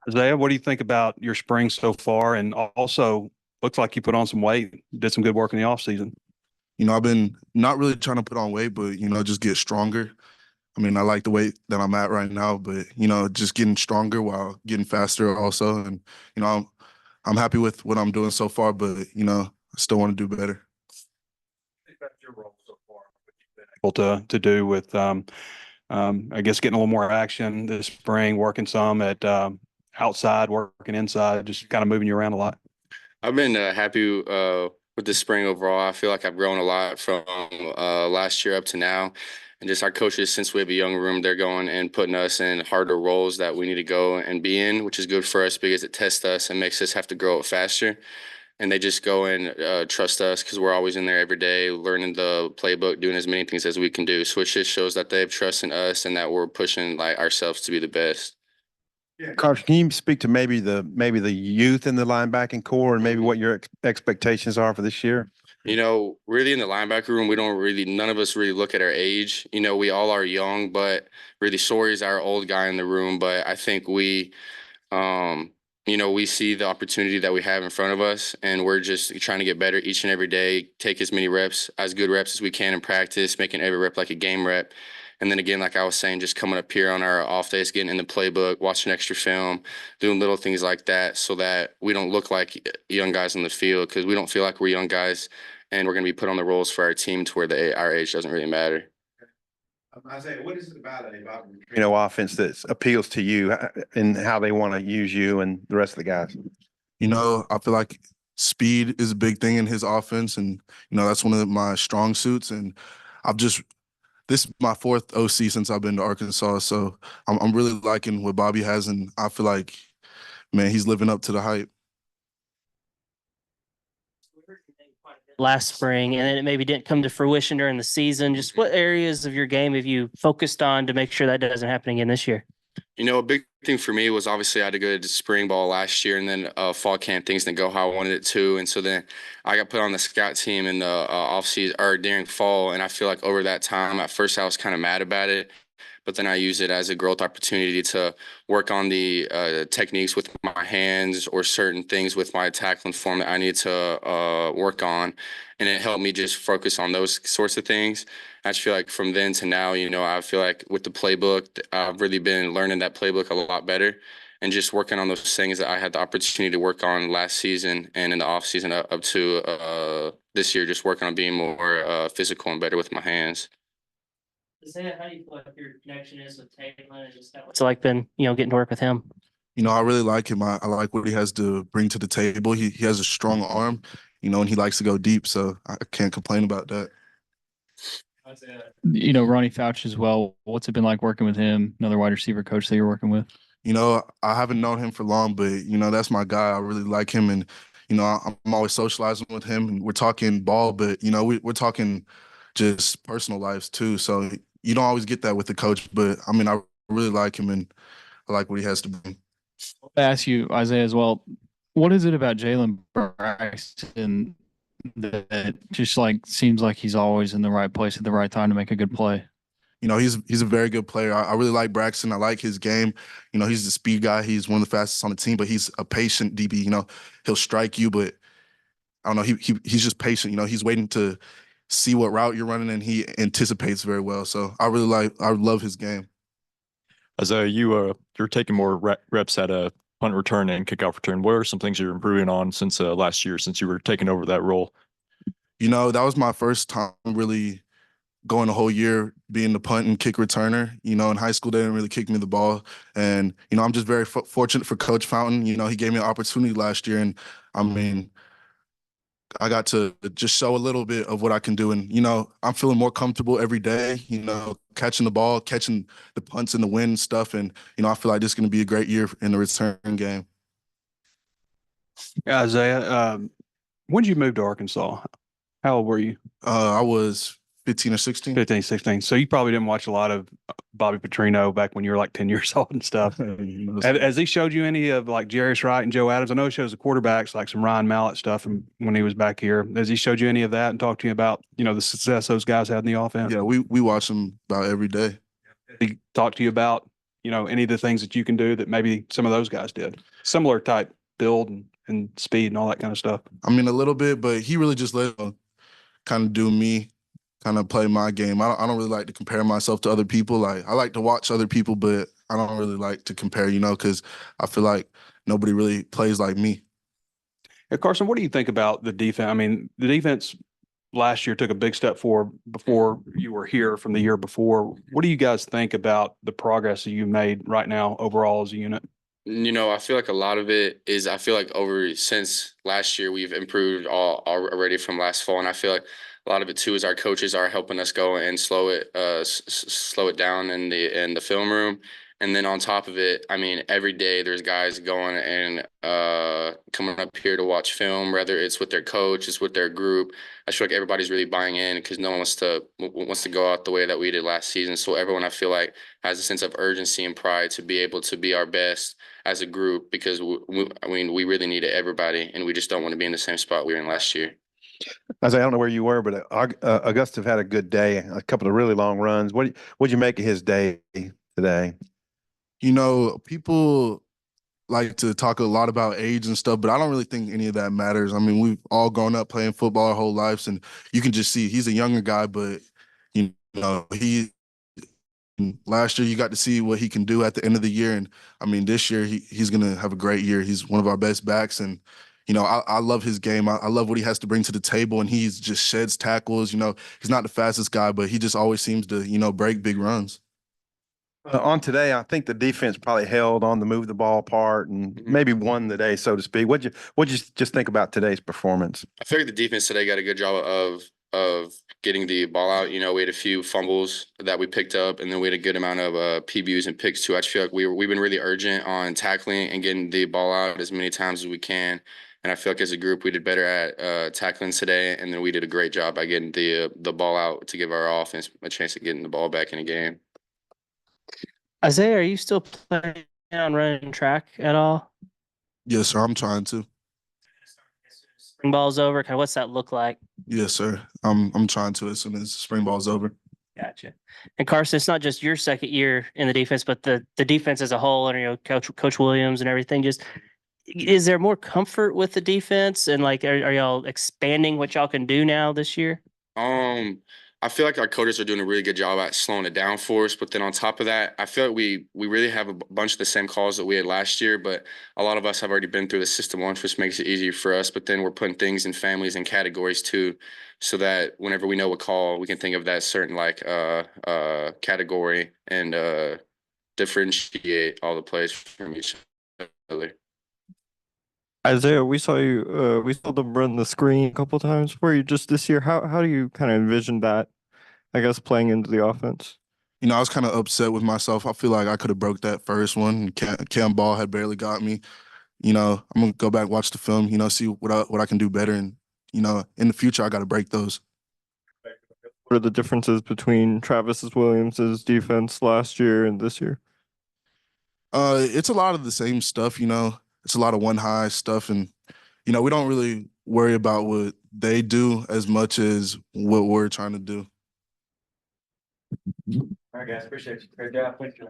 Isaiah, what do you think about your spring so far? And also, looks like you put on some weight, did some good work in the off season. I've been not really trying to put on weight, but just get stronger. I mean, I like the weight that I'm at right now, but just getting stronger while getting faster also. And you know, I'm happy with what I'm doing so far, but I still want to do better. Think about your role so far, what you've been able to do with, I guess, getting a little more action this spring, working some at outside, working inside, just kind of moving you around a lot. I've been happy with the spring overall. I feel like I've grown a lot from last year up to now. And just our coaches, since we have a young room, they're going and putting us in harder roles that we need to go and be in, which is good for us because it tests us and makes us have to grow up faster. And they just go and trust us because we're always in there every day, learning the playbook, doing as many things as we can do. So it just shows that they have trust in us and that we're pushing like ourselves to be the best. Yeah. Carson, can you speak to maybe the youth in the linebacking core and maybe what your expectations are for this year? Really in the linebacker room, none of us really look at our age. We all are young, but really Sawyer's our old guy in the room. But I think we see the opportunity that we have in front of us, and we're just trying to get better each and every day, take as many reps, as good reps as we can in practice, making every rep like a game rep. And then again, like I was saying, just coming up here on our off days, getting in the playbook, watching extra film, doing little things like that so that we don't look like young guys on the field because we don't feel like we're young guys and we're going to be put on the roles for our team to where our age doesn't really matter. Isaiah, what is it about a Bobby Petrino offense that appeals to you and how they want to use you and the rest of the guys? I feel like speed is a big thing in his offense, and that's one of my strong suits. And this is my fourth OC since I've been to Arkansas, so I'm really liking what Bobby has, and I feel like, man, he's living up to the hype. Last spring, and then it maybe didn't come to fruition during the season. Just what areas of your game have you focused on to make sure that doesn't happen again this year? A big thing for me was obviously I had a good spring ball last year, and then fall camp things didn't go how I wanted it to, and so then I got put on the scout team in the off season or during fall, and I feel like over that time, at first I was kind of mad about it, but then I use it as a growth opportunity to work on the techniques with my hands or certain things with my tackling form that I need to work on. And it helped me just focus on those sorts of things. I just feel like from then to now, I feel like with the playbook, I've really been learning that playbook a lot better and just working on those things that I had the opportunity to work on last season and in the off season up to this year, just working on being more physical and better with my hands. How do you feel like your connection is with Taylor and just what's it like been, getting to work with him? I really like him. I like what he has to bring to the table. He has a strong arm, and he likes to go deep, so I can't complain about that. Ronnie Fouch as well. What's it been like working with him, another wide receiver coach that you're working with? I haven't known him for long, but, that's my guy. I really like him, and, I'm always socializing with him, and we're talking ball, but, we're talking just personal lives too, so you don't always get that with the coach, but, I mean, I really like him, and I like what he has to bring. I ask you, Isaiah, as well, what is it about Jalen Braxton that just seems like he's always in the right place at the right time to make a good play? He's a very good player. I really like Braxton. I like his game. He's the speed guy. He's one of the fastest on the team, but he's a patient DB. He'll strike you, but I don't know. He's just patient. He's waiting to see what route you're running, and he anticipates very well. So I love his game. Isaiah, you're taking more reps at a punt return and kickoff return. What are some things you're improving on since last year, since you were taking over that role? That was my first time really going a whole year being the punt and kick returner. In high school, they didn't really kick me the ball. And, I'm just very fortunate for Coach Fountain. He gave me an opportunity last year. And, I mean, I got to just show a little bit of what I can do. And, I'm feeling more comfortable every day, catching the ball, catching the punts in the wind and stuff. And, I feel like this is going to be a great year in the return game. Yeah, Isaiah, when did you move to Arkansas? How old were you? I was 15 or 16. 15, 16. So you probably didn't watch a lot of Bobby Petrino back when you were like 10 years old and stuff. Has he showed you any of like Jarius Wright and Joe Adams? I know he shows the quarterbacks like some Ryan Mallett stuff from when he was back here. Has he showed you any of that and talked to you about, the success those guys had in the offense? Yeah, we watch them about every day. He talked to you about any of the things that you can do that maybe some of those guys did? Similar type build and speed and all that kind of stuff. I mean, a little bit, but he really just let kind of do me, kind of play my game. I don't really like to compare myself to other people. Like, I like to watch other people, but I don't really like to compare, because I feel like nobody really plays like me. Yeah, Carson, what do you think about the defense? I mean, the defense last year took a big step forward before you were here from the year before. What do you guys think about the progress that you've made right now overall as a unit? I feel like a lot of it is, I feel like since last year, we've improved already from last fall. And I feel like a lot of it too is our coaches are helping us go and slow it down in the film room. And then on top of it, I mean, every day there's guys going and coming up here to watch film, whether it's with their coach, it's with their group. I feel like everybody's really buying in because no one wants to go out the way that we did last season. So everyone, I feel like, has a sense of urgency and pride to be able to be our best as a group, because we really need everybody, and we just don't want to be in the same spot we were in last year. I don't know where you were, but Augusta had a good day, a couple of really long runs. What'd you make of his day today? People like to talk a lot about age and stuff, but I don't really think any of that matters. I mean, we've all grown up playing football our whole lives, and you can just see he's a younger guy, but last year you got to see what he can do at the end of the year, and I mean, this year he's gonna have a great year. He's one of our best backs, and I love his game. I love what he has to bring to the table, and he's just sheds tackles. He's not the fastest guy, but he just always seems to break big runs. On today, I think the defense probably held on the move the ball part and maybe won the day, so to speak. What'd you just think about today's performance? I feel like the defense today got a good job of getting the ball out. We had a few fumbles that we picked up, and then we had a good amount of PBUs and picks too. I just feel like we've been really urgent on tackling and getting the ball out as many times as we can. And I feel like as a group, we did better at tackling today, and then we did a great job by getting the ball out to give our offense a chance of getting the ball back in the game. Isaiah, are you still planning on running track at all? Yes, sir. I'm trying to. Spring ball's over. Kind of what's that look like? Yes, sir. I'm trying to as soon as spring ball's over. Gotcha. And Carson, it's not just your second year in the defense, but the defense as a whole, and Coach Williams and everything. Just is there more comfort with the defense, and like are y'all expanding what y'all can do now this year? I feel like our coaches are doing a really good job at slowing it down for us. But then on top of that, I feel like we really have a bunch of the same calls that we had last year. But a lot of us have already been through the system once, which makes it easier for us. But then we're putting things in families and categories too, so that whenever we know a call, we can think of that certain category and differentiate all the plays from each other. Isaiah, we saw them run the screen a couple times for you just this year. How do you kind of envision that, I guess, playing into the offense? I was kind of upset with myself. I feel like I could have broke that first one. Cam Ball had barely got me. I'm gonna go back, watch the film, see what I can do better, and in the future I got to break those. What are the differences between Travis Williams's defense last year and this year? It's a lot of the same stuff. It's a lot of one high stuff, and we don't really worry about what they do as much as what we're trying to do. All right, guys, appreciate you. Great job. Thank you.